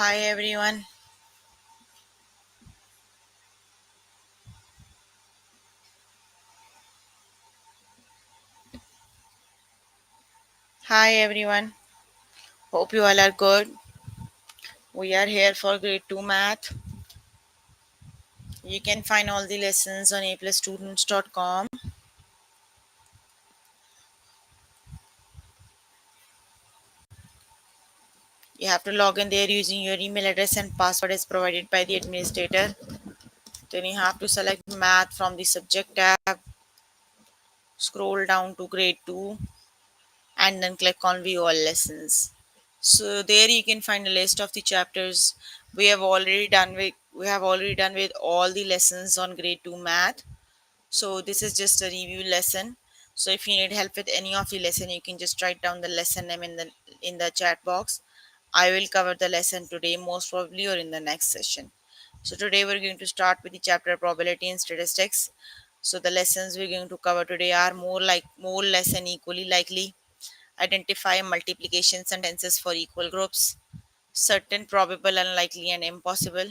Hi everyone. Hi everyone. Hope you all are good. We are here for grade 2 math. You can find all the lessons on aplusstudents.com. You have to log in there using your email address and password as provided by the administrator. Then you have to select math from the subject tab, scroll down to grade 2 and then click on view all lessons. So there you can find a list of the chapters we have already done with all the lessons on grade 2 math. So this is just a review lesson. So if you need help with any of the lesson, you can just write down the lesson name in the chat box. I will cover the lesson today, most probably, or in the next session. So today we're going to start with the chapter probability and statistics. So the lessons we're going to cover today are more, less, and equally likely. Identify multiplication sentences for equal groups. Certain, probable, unlikely, and impossible.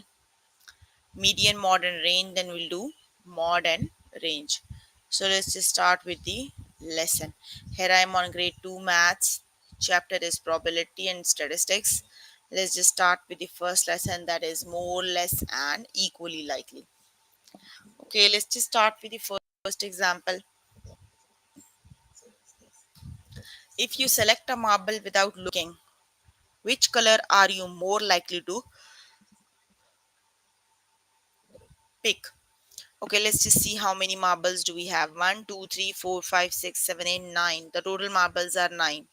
Median, mod, and range. Then we'll do mod and range. So let's just start with the lesson. Here I am on grade 2 maths. Chapter is probability and statistics. Let's just start with the first lesson, that is more, less, and equally likely. Okay, let's just start with the first example. If you select a marble without looking, which color are you more likely to pick? Okay, let's just see how many marbles do we have. 1, 2, 3, 4, 5, 6, 7, 8, 9. The total marbles are 9.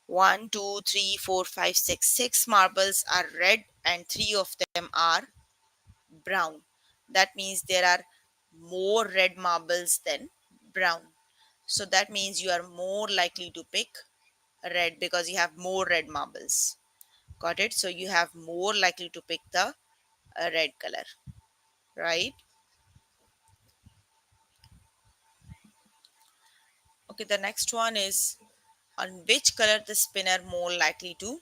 1, 2, 3, 4, 5, 6. 6 marbles are red and 3 of them are brown. That means there are more red marbles than brown. So that means you are more likely to pick red because you have more red marbles. Got it? So you have more likely to pick the red color, right? Okay, the next one is on which color the spinner more likely to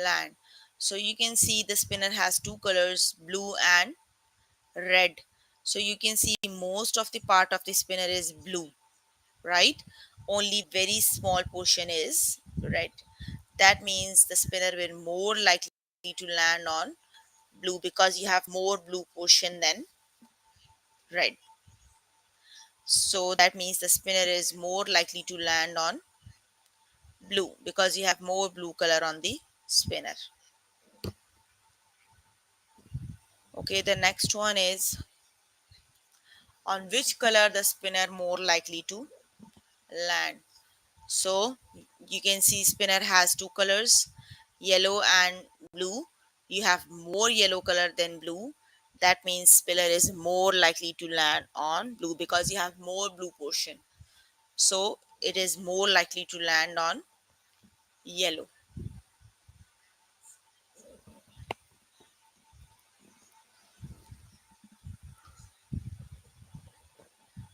land. So you can see the spinner has two colors, blue and red. So you can see most of the part of the spinner is blue, right? Only very small portion is red. That means the spinner will more likely to land on blue because you have more blue portion than red. So that means the spinner is more likely to land on blue because you have more blue color on the spinner. Okay, the next one is on which color the spinner more likely to land. So you can see spinner has two colors, yellow and blue. You have more yellow color than blue. That means spinner is more likely to land on blue because you have more blue portion. So it is more likely to land on yellow.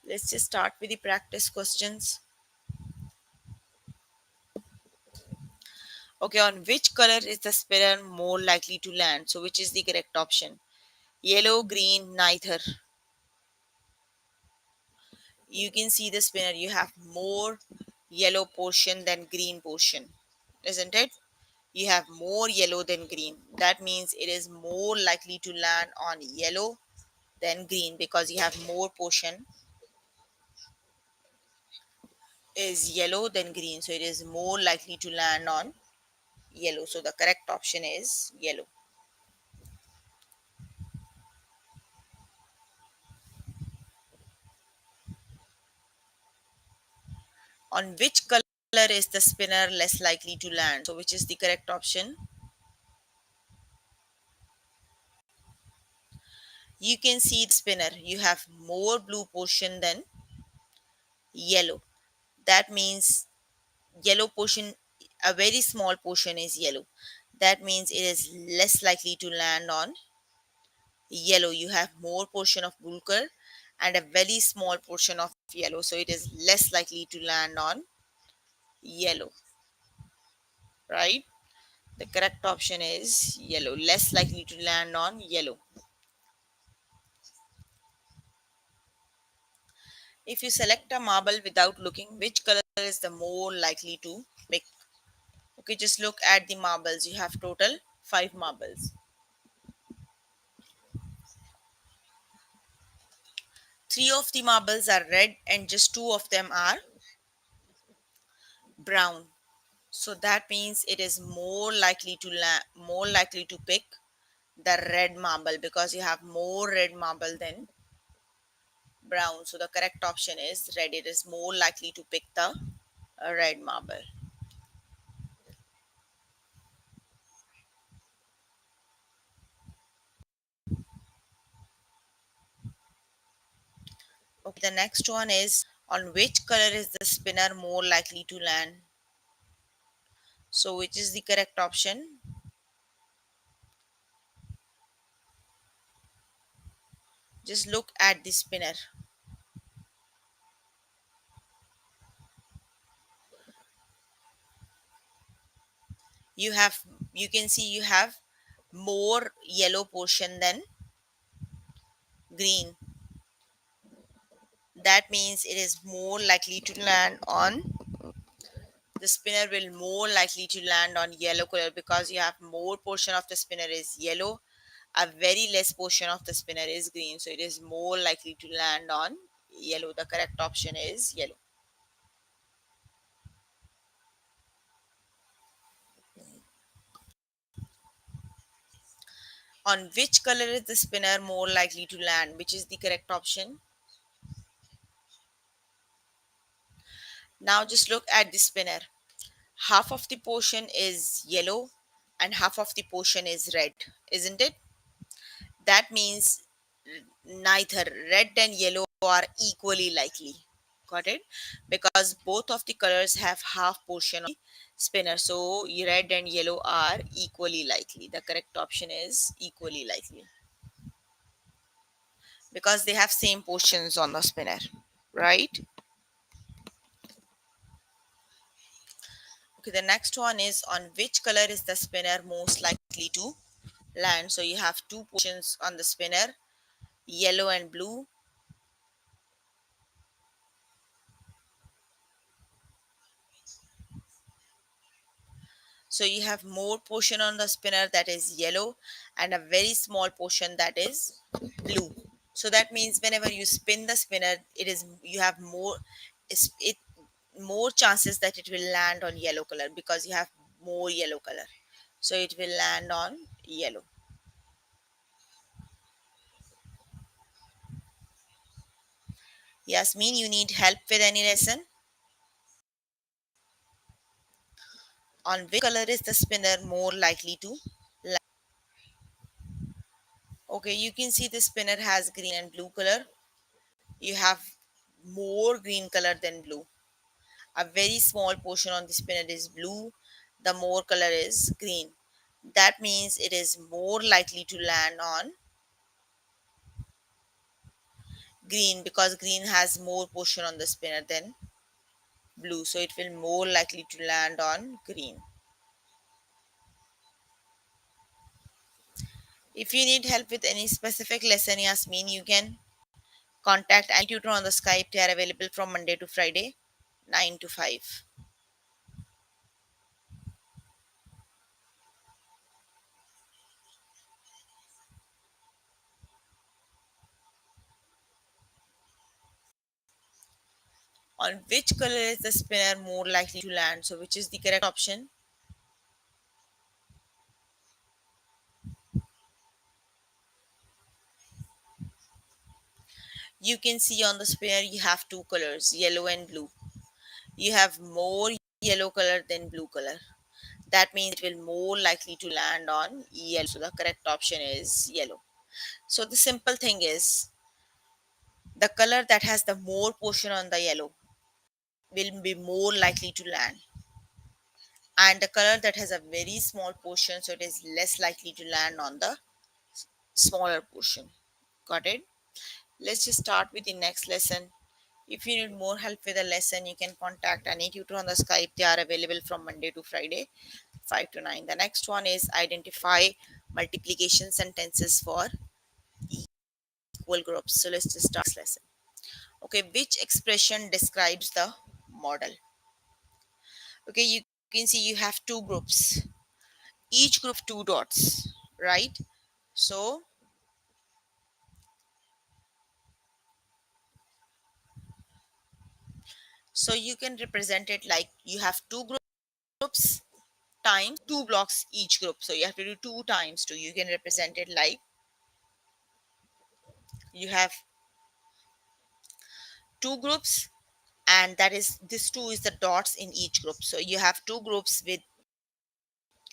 Let's just start with the practice questions. Okay, on which color is the spinner more likely to land? So which is the correct option? Yellow, green, neither. You can see the spinner, you have more yellow portion than green portion, isn't it? You have more yellow than green. That means it is more likely to land on yellow than green because you have more portion is yellow than green, so it is more likely to land on yellow. So the correct option is yellow. On which color is the spinner less likely to land? So which is the correct option? You can see the spinner, you have more blue portion than yellow. That means yellow portion, a very small portion is yellow. That means it is less likely to land on yellow. You have more portion of blue color and a very small portion of yellow, so it is less likely to land on yellow, right? The correct option is yellow, less likely to land on yellow. If you select a marble without looking, which color is the more likely to pick? Okay, just look at the marbles. You have total 5 marbles. 3 of the marbles are red and just 2 of them are brown. So that means it is more likely to pick the red marble because you have more red marble than brown. So the correct option is red. It is more likely to pick the red marble. Okay, the next one is on which color is the spinner more likely to land? So which is the correct option? Just look at the spinner. You have you can see you have more yellow portion than green. That means it is more likely to land on the spinner will more likely to land on yellow color because you have more portion of the spinner is yellow, a very less portion of the spinner is green, so it is more likely to land on yellow. The correct option is yellow. On which color is the spinner more likely to land, which is the correct option? Now just look at the spinner. Half of the portion is yellow and half of the portion is red, isn't it? That means neither red and yellow are equally likely. Got it? Because both of the colors have half portion of the spinner. So red and yellow are equally likely. The correct option is equally likely because they have same portions on the spinner, right? Okay, the next one is on which color is the spinner most likely to land. So you have two portions on the spinner, yellow and blue. So you have more portion on the spinner that is yellow and a very small portion that is blue. So that means whenever you spin the spinner, it is you have more it more chances that it will land on yellow color because you have more yellow color. So it will land on yellow. Yasmin, you need help with any lesson? On which color is the spinner more likely to land? Okay, you can see the spinner has green and blue color. You have more green color than blue. A very small portion on the spinner is blue, the more color is green. That means it is more likely to land on green because green has more portion on the spinner than blue, so it will more likely to land on green. If you need help with any specific lesson, Yasmin, you can contact any tutor on the Skype. They are available from Monday to Friday, 9 to 5. On which color is the spinner more likely to land? So, which is the correct option? You can see on the spinner you have two colors, yellow and blue. You have more yellow color than blue color. That means it will more likely to land on yellow. So the correct option is yellow. So the simple thing is the color that has the more portion on the yellow will be more likely to land. And the color that has a very small portion, so it is less likely to land on the smaller portion. Got it? Let's just start with the next lesson. If you need more help with the lesson, you can contact any tutor on the Skype. They are available from Monday to Friday, 5 to 9. The next one is identify multiplication sentences for equal groups. So let's just start this lesson. Okay, which expression describes the model? Okay, you can see you have two groups, each group two dots, right? So so you can represent it like you have two groups times two blocks each group, so you have to do 2 times 2. You can represent it like you have two groups, and that is this 2 is the dots in each group, so you have two groups with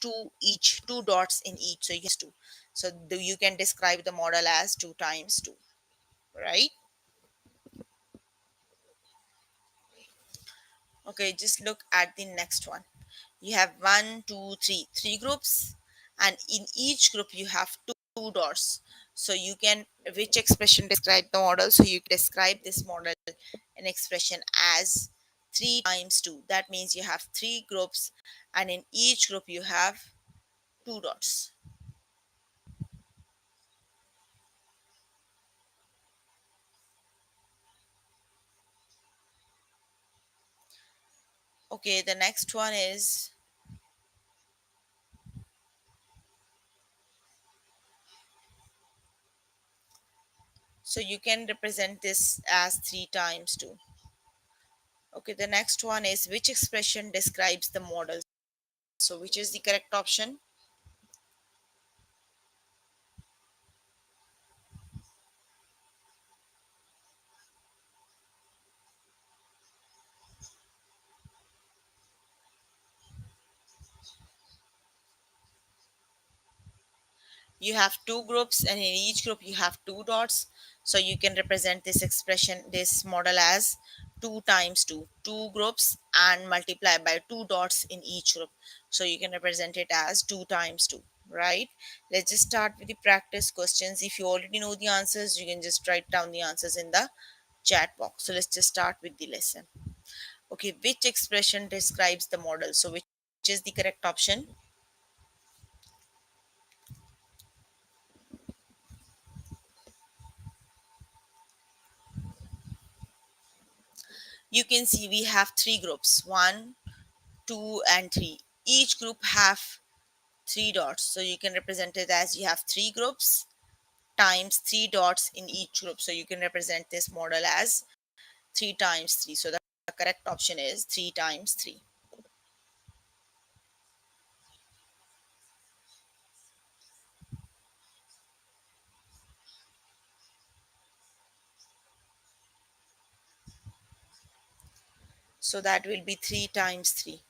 two dots in each, so you have two. So you can describe the model as 2 times 2, right? Okay, just look at the next one. You have one, two, three groups, and in each group you have two dots. So you can, which expression describe the model? So you describe this model an expression as 3 times 2. That means you have three groups, and in each group you have two dots. Okay, the next one is, so you can represent this as 3 times 2. Okay, the next one is which expression describes the model? So which is the correct option? You have two groups, and in each group you have two dots, so you can represent this expression, this model as 2 times 2, two groups and multiply by two dots in each group, so you can represent it as 2 times 2, right? Let's just start with the practice questions. If you already know the answers, you can just write down the answers in the chat box. So let's just start with the lesson. Okay, which expression describes the model? So which is the correct option? You can see we have three groups, 1, 2 and 3. Each group have three dots, so you can represent it as you have three groups times three dots in each group, so you can represent this model as 3 times 3. So the correct option is 3 times 3. So that will be 3 times 3.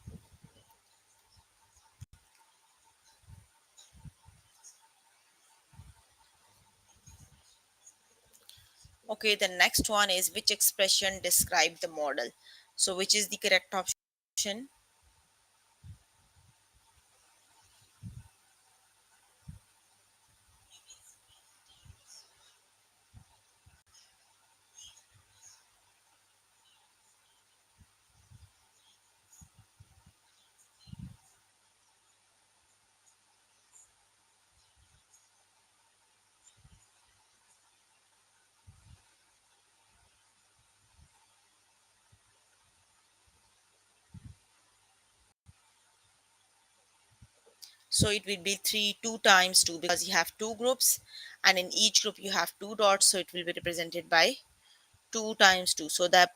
Okay, the next one is which expression describe the model? So which is the correct option? So it will be 3 2 times 2, because you have two groups, and in each group you have two dots, so it will be represented by 2 times 2. So the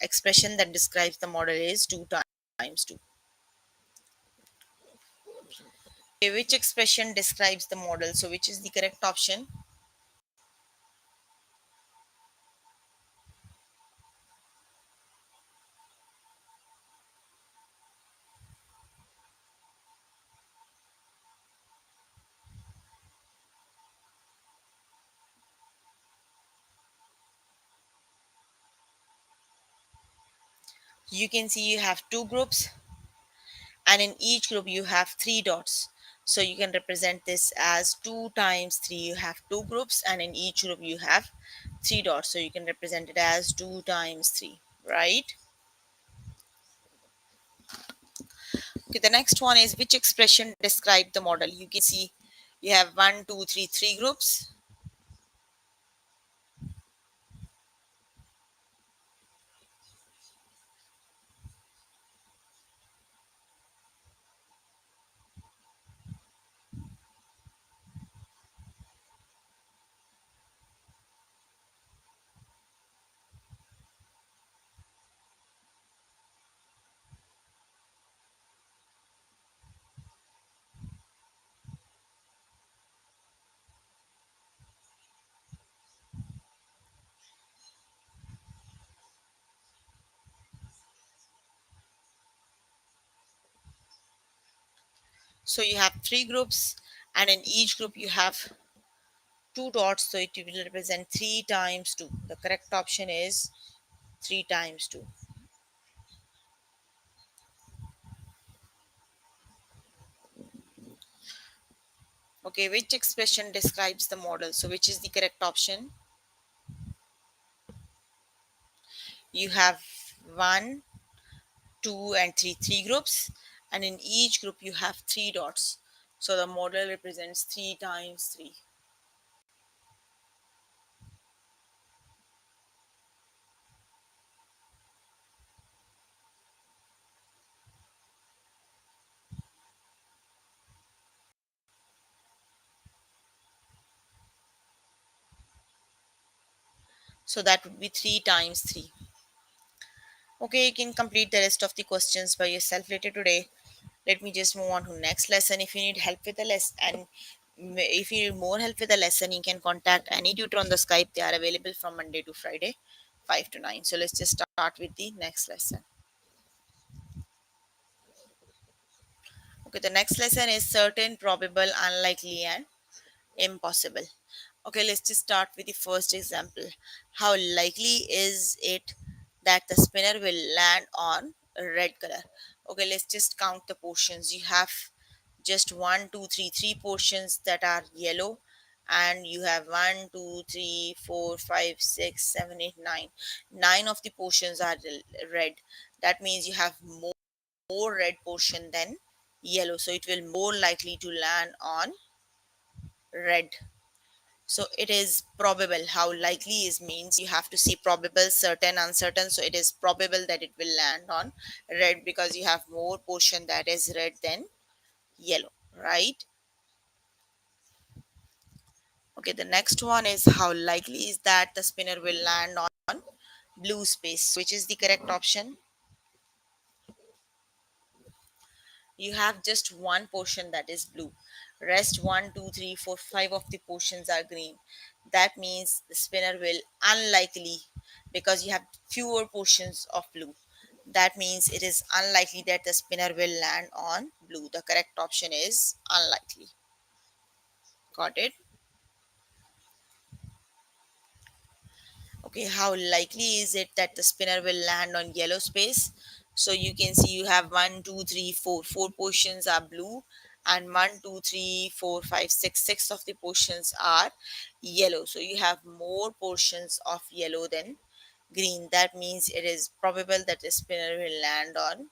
expression that describes the model is 2 times 2. Okay, which expression describes the model? So which is the correct option? You can see you have two groups, and in each group you have three dots. So you can represent this as 2 times 3. You have two groups, and in each group you have three dots. So you can represent it as 2 times 3, right? Okay, the next one is which expression describe the model. You can see you have one, two, three groups. So you have three groups, and in each group you have two dots, so it will represent 3 times 2. The correct option is 3 times 2. Okay, which expression describes the model? So which is the correct option? You have 1, 2 and 3 groups, and in each group you have 3 dots. So the model represents 3 times 3. So that would be 3 times 3. Okay, you can complete the rest of the questions by yourself later today. Let me just move on to next lesson. If you need help with the lesson, and if you need more help with the lesson, you can contact any tutor on the Skype. They are available from Monday to Friday, 5 to 9. So let's just start with the next lesson. Okay, the next lesson is certain, probable, unlikely, and impossible. Okay, let's just start with the first example. How likely is it that the spinner will land on a red color? Okay, let's just count the portions. You have just three portions that are yellow, and you have 1, 2, 3, 4, 5, 6, 7, 8, 9. 9 of the portions are red. That means you have more red portion than yellow, so it will more likely to land on red. So it is probable. How likely is means you have to see probable, certain, uncertain. So it is probable that it will land on red because you have more portion that is red than yellow, right? Okay, the next one is how likely is that the spinner will land on blue space, which is the correct option. You have just one portion that is blue. Rest 1, 2, 3, 4, 5 of the portions are green. That means the spinner will unlikely, because you have fewer portions of blue. That means it is unlikely that the spinner will land on blue. The correct option is unlikely. Got it? Okay, how likely is it that the spinner will land on yellow space? So you can see you have 1, 2, 3, 4. 4 portions are blue, and 1, 2, 3, 4, 5, 6. 6 of the portions are yellow. So you have more portions of yellow than green. That means it is probable that the spinner will land on.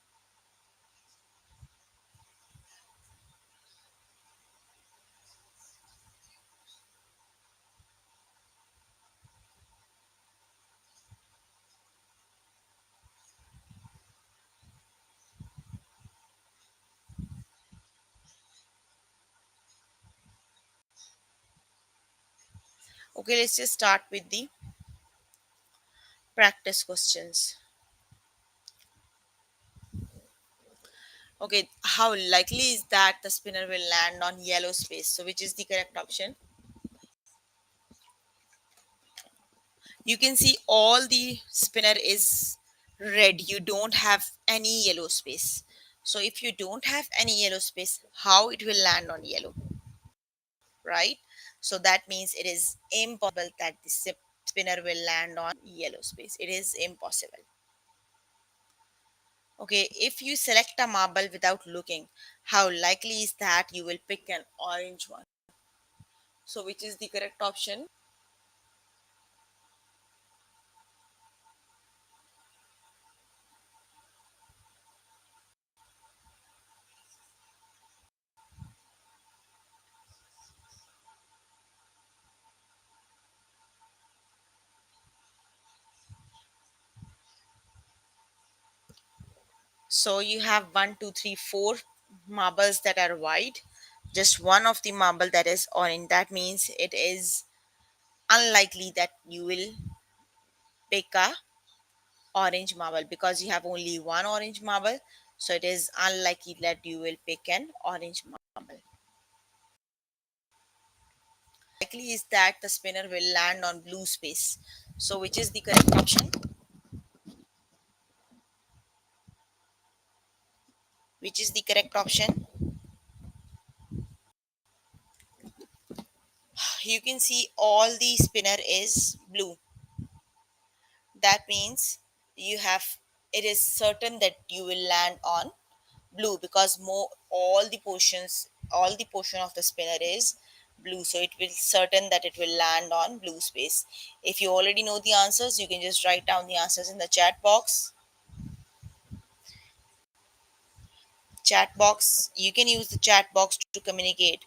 Okay, let's just start with the practice questions. Okay, how likely is that the spinner will land on yellow space? So which is the correct option? You can see all the spinner is red. You don't have any yellow space. So if you don't have any yellow space, how it will land on yellow, right? So that means it is impossible that the spinner will land on yellow space. It is impossible. Okay, if you select a marble without looking, how likely is that you will pick an orange one? So which is the correct option? So you have one, two, three, four marbles that are white, just one of the marble that is orange. That means it is unlikely that you will pick a orange marble because you have only one orange marble. So it is unlikely that you will pick an orange marble. Likely is that the spinner will land on blue space. So which is the correct option? Which is the correct option? You can see all the spinner is blue. That means you have, it is certain that you will land on blue because more all the portion of the spinner is blue, so it will certain that it will land on blue space. If you already know the answers, you can just write down the answers in the chat box. You can use the chat box to communicate.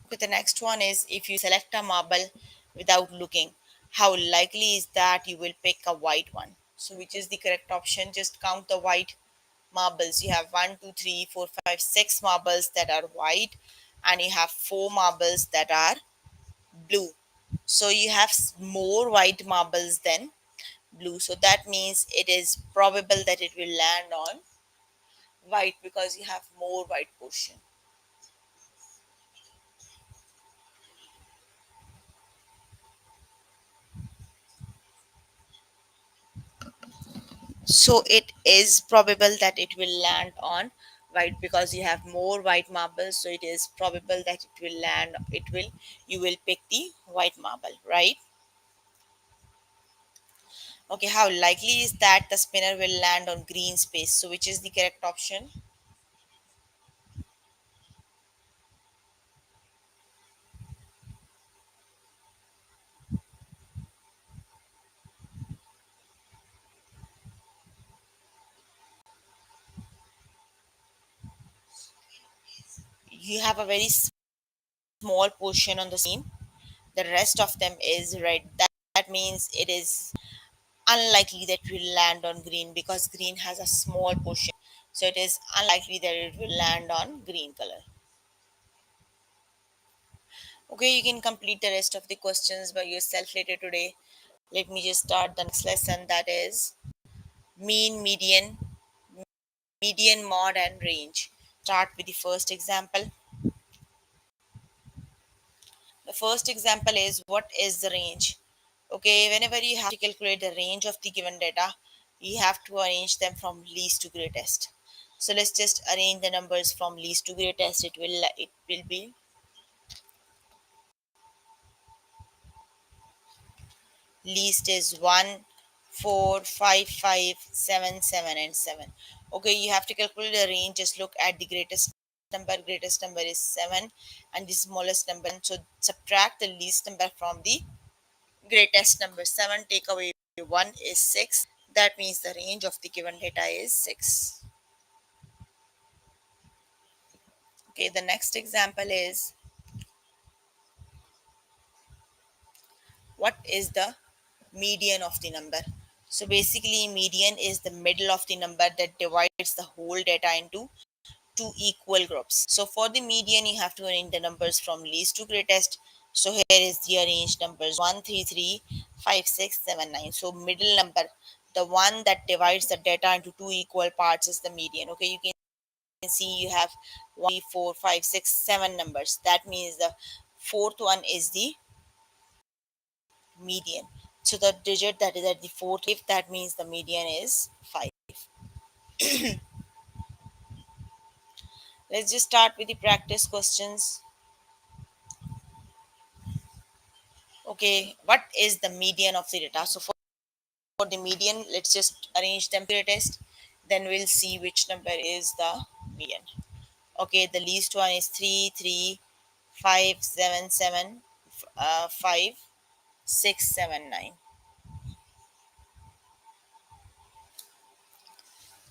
Okay, the next one is, if you select a marble without looking, how likely is that you will pick a white one? So which is the correct option? Just count the white marbles. You have one, two, three, four, five, six marbles that are white, and you have four marbles that are blue. So you have more white marbles than blue. So that means it is probable that it will land on white because you have more white portion. So it is probable that it will land on white because you have more white marbles. So it is probable that it will land. It will. You will pick the white marble, right? Okay, how likely is that the spinner will land on green space? So, which is the correct option? You have a very small portion on the scene, the rest of them is red. That means it is unlikely that will land on green because green has a small portion. So, it is unlikely that it will land on green color. Okay, you can complete the rest of the questions by yourself later today. Let me just start the next lesson, that is mean, median, mod, and range. Start with the first example. The first example is, what is the range? Okay, whenever you have to calculate the range of the given data, you have to arrange them from least to greatest. So let's just arrange the numbers from least to greatest. It will be least is 1, 4, 5, 5, 7, 7, and 7. Okay, you have to calculate the range. Just look at the greatest number. Greatest number is 7 and the smallest number. So subtract the least number from the greatest number. 7 take away 1 is 6. That means the range of the given data is 6. Okay, the next example is, what is the median of the number? So basically, median is the middle of the number that divides the whole data into two equal groups. So for the median, you have to arrange the numbers from least to greatest. So here is the arranged numbers: 1, 3, 3, 5, 6, 7, 9. So middle number, the one that divides the data into two equal parts, is the median. Okay, you can see you have 1, 3, 4, 5, 6, 7 numbers. That means the fourth one is the median. So the digit that is at the fourth, if that means the median is 5. Let's just start with the practice questions. Okay, what is the median of the data? So for the median, let's just arrange them to a test. Then we'll see which number is the median. Okay, the least one is 3, 3, 5, 7, 7, 5, 6, 7, 9.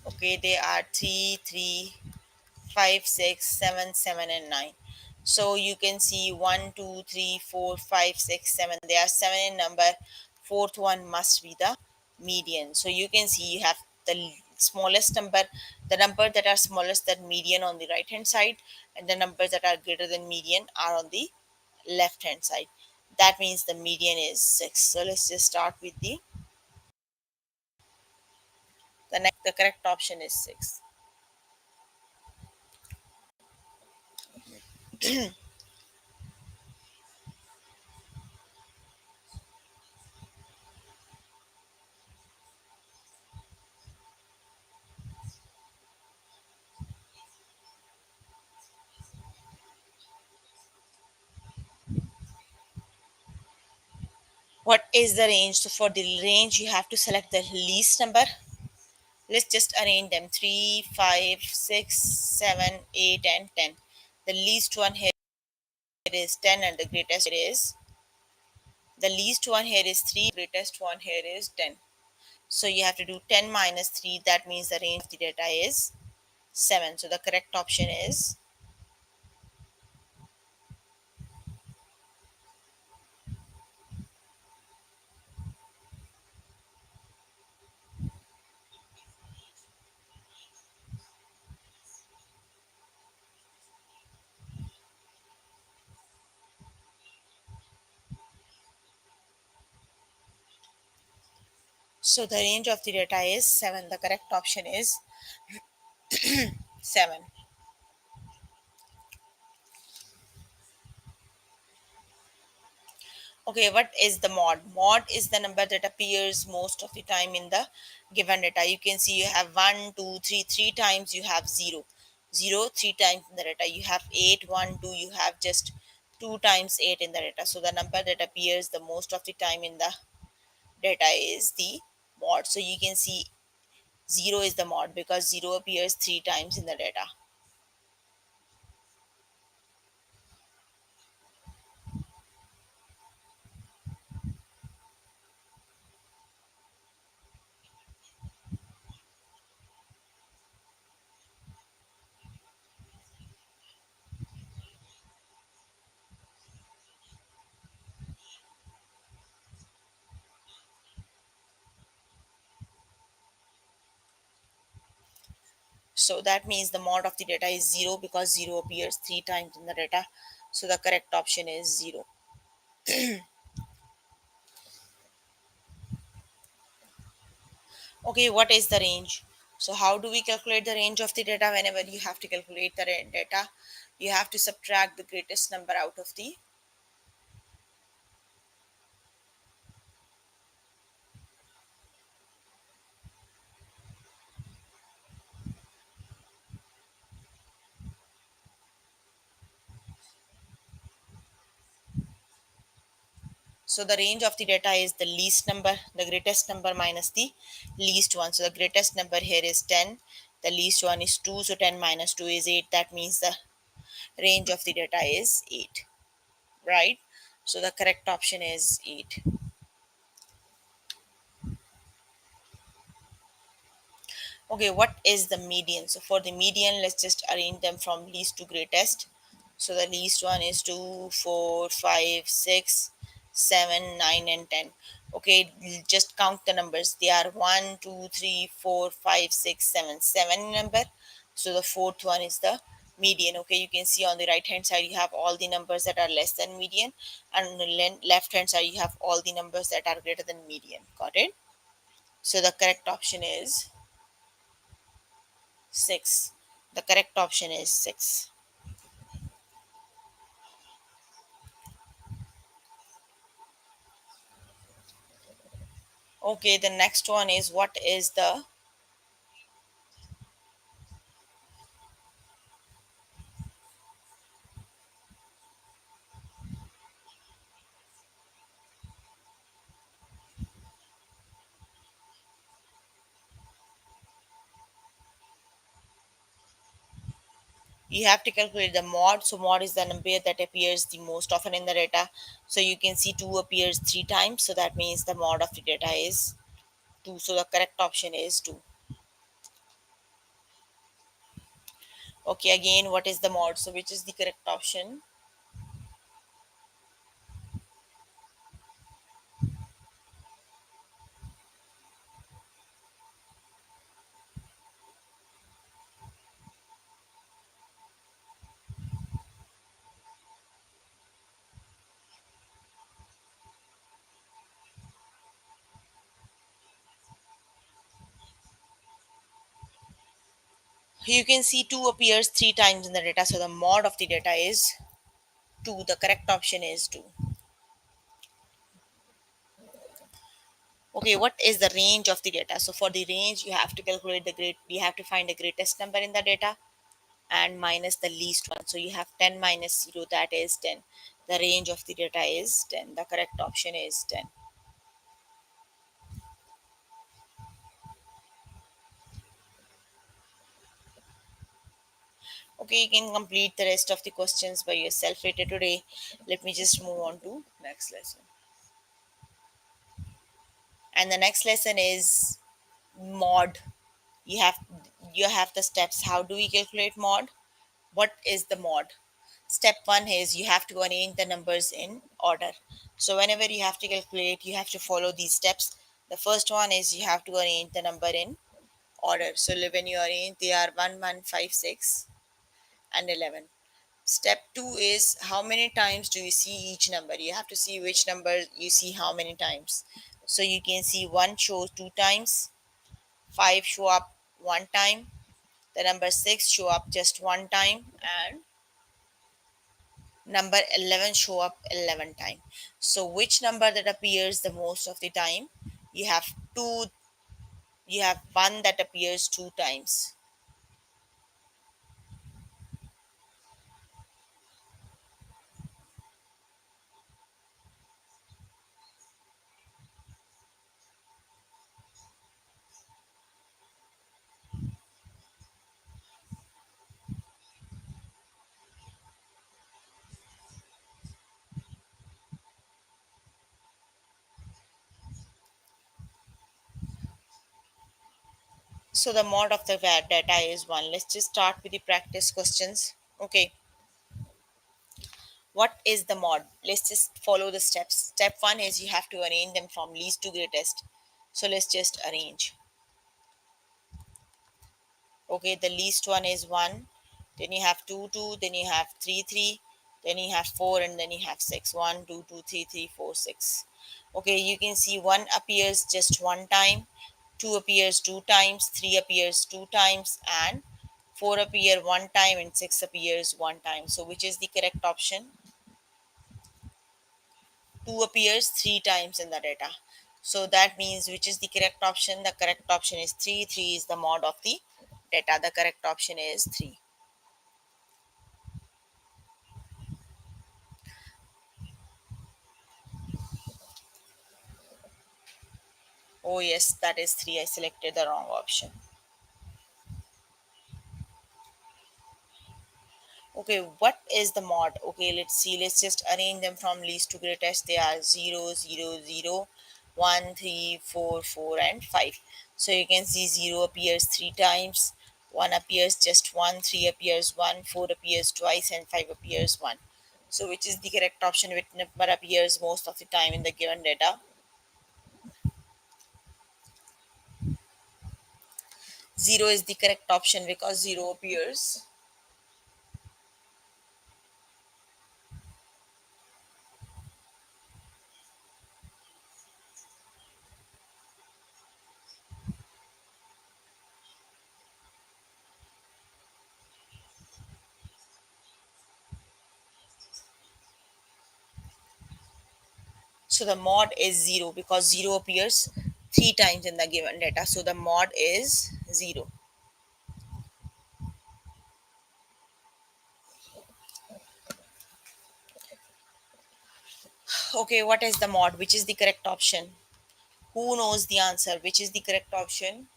Okay, they are 3, 3, 5, 6, 7, 7, and 9. So you can see 1, 2, 3, 4, 5, 6, 7. They are 7 in number. Fourth one must be the median. So you can see you have the smallest number, the number that are smallest than median on the right hand side, and the numbers that are greater than median are on the left hand side. That means the median is 6. So let's just start with the correct option is 6. What is the range? So for the range, you have to select the least number. Let's just arrange them: 3, 5, 6, 7, 8, and 10. The least one here is 10, and the least one here is 3, greatest one here is 10. So you have to do 10 minus 3. That means the range of the data is 7. So the correct option is, so the range of the data is 7. The correct option is 7. Okay, what is the mod? Mod is the number that appears most of the time in the given data. You can see you have one, 2, 3, 3 times you have 0. 0 3 times in the data. You have 8, 1, 2, you have just 2 times 8 in the data. So the number that appears the most of the time in the data is the mod. So you can see 0 is the mod because 0 appears 3 times in the data. So that means the mod of the data is 0 because 0 appears 3 times in the data. So the correct option is 0. Okay, what is the range? So how do we calculate the range of the data? Whenever you have to calculate the data, you have to subtract the greatest number out of the, so the range of the data is the least number, the greatest number minus the least one. So the greatest number here is 10, the least one is 2, so 10 minus 2 is 8. That means the range of the data is 8, right? So the correct option is 8. Okay, what is the median? So for the median, let's just arrange them from least to greatest. So the least one is 2, 4, 5, 6, 7, 9, and 10. Okay, just count the numbers. They are 1, 2, 3, 4, 5, 6, 7. 7 number. So the fourth one is the median. Okay, you can see on the right hand side you have all the numbers that are less than median, and on the left hand side you have all the numbers that are greater than median. Got it? So the correct option is 6. The correct option is 6. Okay, the next one is what is the, you have to calculate the mod. So mod is the number that appears the most often in the data. So you can see 2 appears 3 times. So that means the mod of the data is 2. So the correct option is 2. Okay, again, what is the mod? So which is the correct option? You can see 2 appears 3 times in the data, so the mod of the data is 2. The correct option is 2. Okay, what is the range of the data? So for the range, you have to calculate you have to find the greatest number in the data and minus the least one. So you have 10 minus 0, that is 10. The range of the data is 10. The correct option is 10. Okay, you can complete the rest of the questions by yourself later today. Let me just move on to next lesson. And the next lesson is mod. You have the steps. How do we calculate mod? What is the mod? Step 1 is you have to arrange the numbers in order. So whenever you have to calculate, you have to follow these steps. The first one is you have to arrange the number in order. So when you arrange, they are 1 1 5 6 and 11. Step 2 is how many times do you see each number? You have to see which number you see how many times. So you can see 1 shows 2 times, 5 show up 1 time, the number 6 show up just 1 time, and number 11 show up 11 time. So which number that appears the most of the time? You have two, you have one that appears 2 times. So the mod of the data is 1. Let's just start with the practice questions. Okay, what is the mod? Let's just follow the steps. Step 1 is you have to arrange them from least to greatest. So let's just arrange. Okay, the least one is 1, then you have 2 2, then you have 3 3, then you have 4, and then you have 6 1 2 2 3 3 4 6. Okay, you can see 1 appears just 1 time, 2 appears 2 times, 3 appears 2 times, and 4 appear 1 time, and 6 appears 1 time. So which is the correct option? 2 appears 3 times in the data. So that means which is the correct option? The correct option is 3. 3 is the mod of the data. The correct option is 3. Oh yes, that is 3. I selected the wrong option. Okay, what is the mod? Okay, let's see. Let's just arrange them from least to greatest. They are 0, 0, 0, 1, 3, 4, 4, and 5. So you can see 0 appears 3 times, 1 appears just 1, 3 appears 1, 4 appears twice, and 5 appears 1. So which is the correct option? Which number appears most of the time in the given data? 0 is the correct option because 0 appears. So the mod is 0 because 0 appears 3 times in the given data. So the mod is 0. Okay, what is the mod? Which is the correct option? Who knows the answer? Which is the correct option?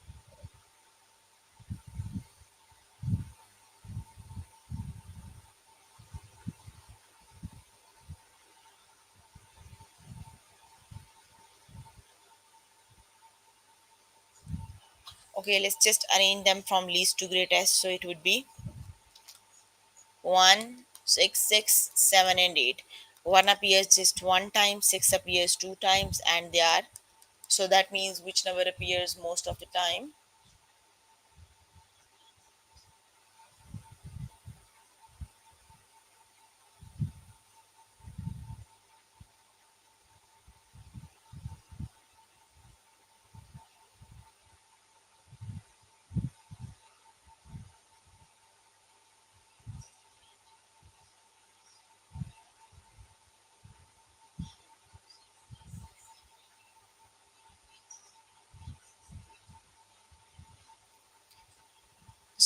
Okay, let's just arrange them from least to greatest. So it would be 1, 6, 6, 7, and 8. 1 appears just 1 time, 6 appears 2 times, and they are. So that means which number appears most of the time?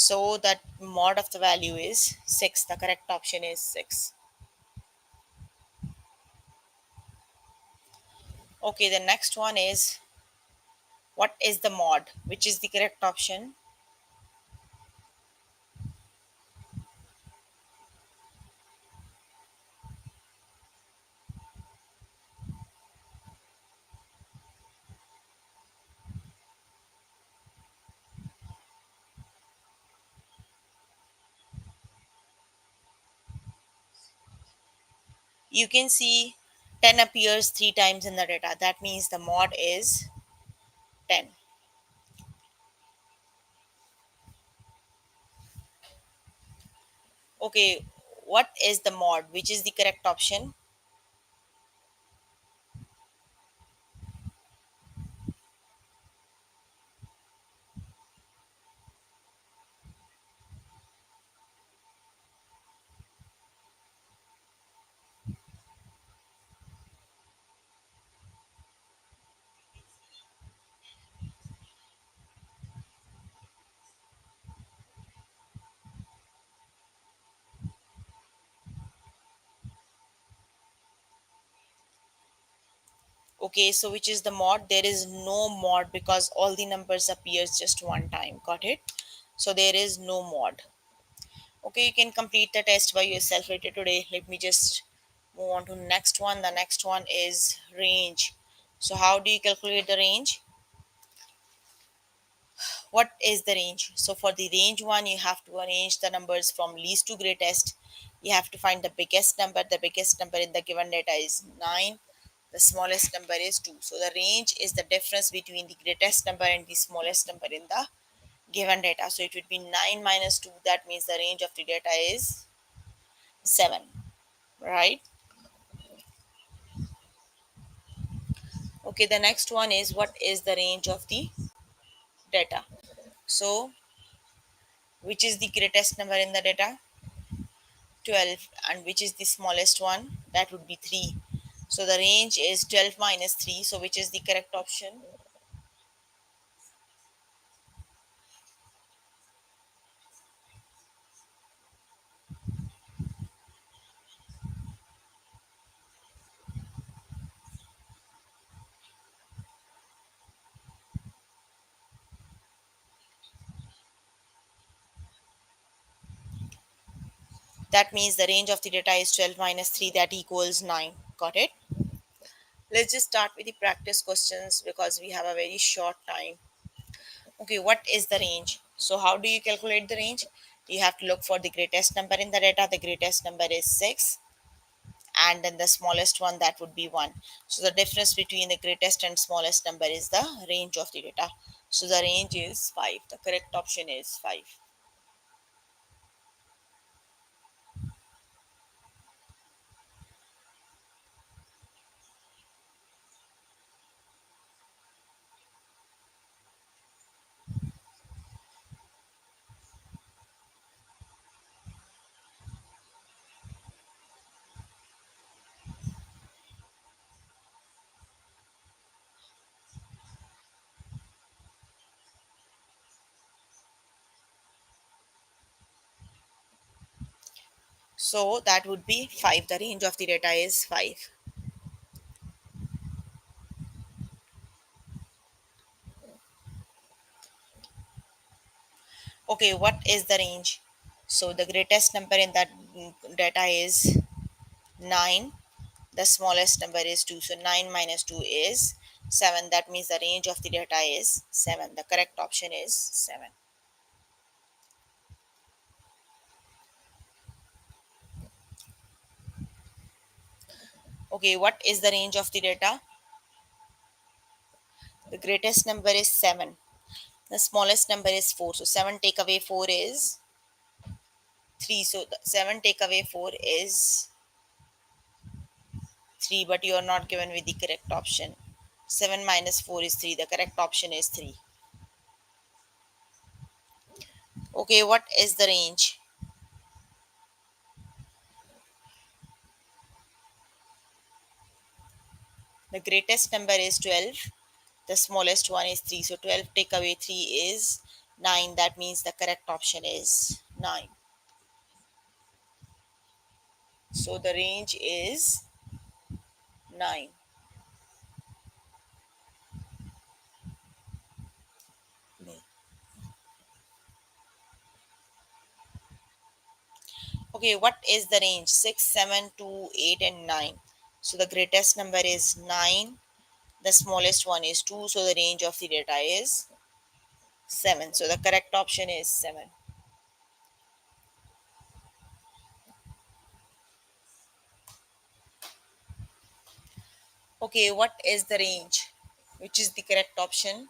So that mod of the value is 6. The correct option is 6. Okay, the next one is, what is the mod? Which is the correct option? You can see 10 appears 3 times in the data. That means the mod is 10. Okay, what is the mod? Which is the correct option? Okay, so which is the mod? There is no mod because all the numbers appears just one time. Got it? So there is no mod. Okay, you can complete the test by yourself later today. Let me just move on to next one. The next one is range. So how do you calculate the range? What is the range? So for the range one, you have to arrange the numbers from least to greatest. You have to find the biggest number. The biggest number in the given data is 9. The smallest number is 2. So the range is the difference between the greatest number and the smallest number in the given data. So it would be 9 minus 2. That means the range of the data is 7. Right? Okay, the next one is, what is the range of the data? So which is the greatest number in the data? 12. And which is the smallest one? That would be 3. So the range is 12 minus 3. So which is the correct option? That means the range of the data is 12 minus 3, that equals 9. Got it? Let's just start with the practice questions because we have a very short time. Okay, what is the range? So how do you calculate the range? You have to look for the greatest number in the data. The greatest number is 6, and then the smallest one, that would be 1. So the difference between the greatest and smallest number is the range of the data. So the range is 5. The correct option is 5. So that would be 5. The range of the data is 5. Okay, what is the range? So the greatest number in that data is 9. The smallest number is 2. So 9 minus 2 is 7. That means the range of the data is 7. The correct option is 7. Okay, what is the range of the data? The greatest number is 7. The smallest number is 4. So 7 take away 4 is 3. So 7 take away 4 is 3, but you are not given with the correct option. 7 minus 4 is 3. The correct option is 3. Okay, what is the range? The greatest number is 12. The smallest one is 3. So 12 take away 3 is 9. That means the correct option is 9. So the range is 9. Okay, what is the range? 6, 7, 2, 8, and 9. So the greatest number is 9. The smallest one is 2. So the range of the data is 7. So the correct option is 7. Okay, what is the range? Which is the correct option?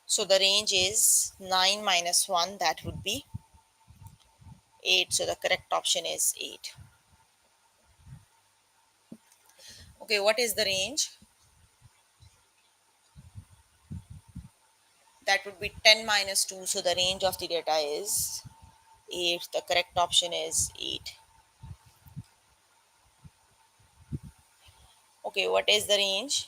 So the range is 9 minus 1. That would be 8. So the correct option is 8. Okay, what is the range? That would be 10 minus 2. So the range of the data is 8. The correct option is 8. Okay, what is the range?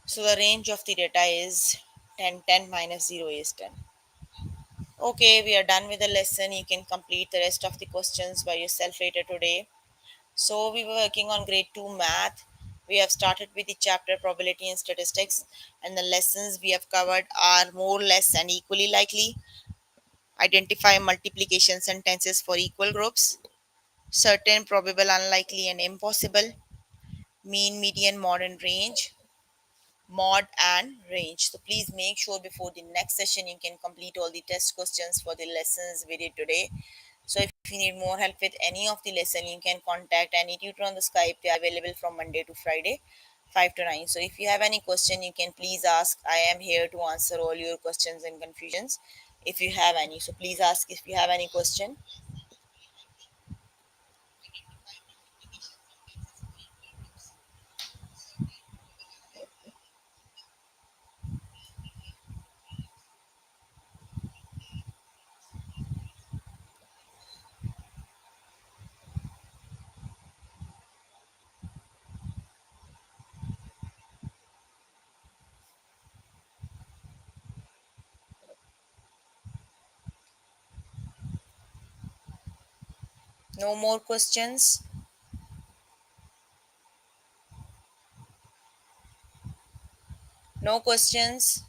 So the range of the data is 10. 10 minus 0 is 10. Okay, we are done with the lesson. You can complete the rest of the questions by yourself later today. So we were working on grade 2 math. We have started with the chapter probability and statistics, and the lessons we have covered are more, less, and equally likely. Identify multiplication sentences for equal groups. Certain, probable, unlikely, and impossible. Mean, median, mode, and range. Mod and range. So please make sure before the next session you can complete all the test questions for the lessons we did today. So if you need more help with any of the lesson, you can contact any tutor on the Skype. They are available from Monday to Friday, 5 to 9. So if you have any question, you can please ask. I am here to answer all your questions and confusions if you have any. So please ask if you have any question. No more questions. No questions.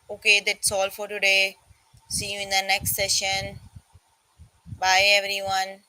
Okay, that's all for today. See you in the next session. Bye everyone.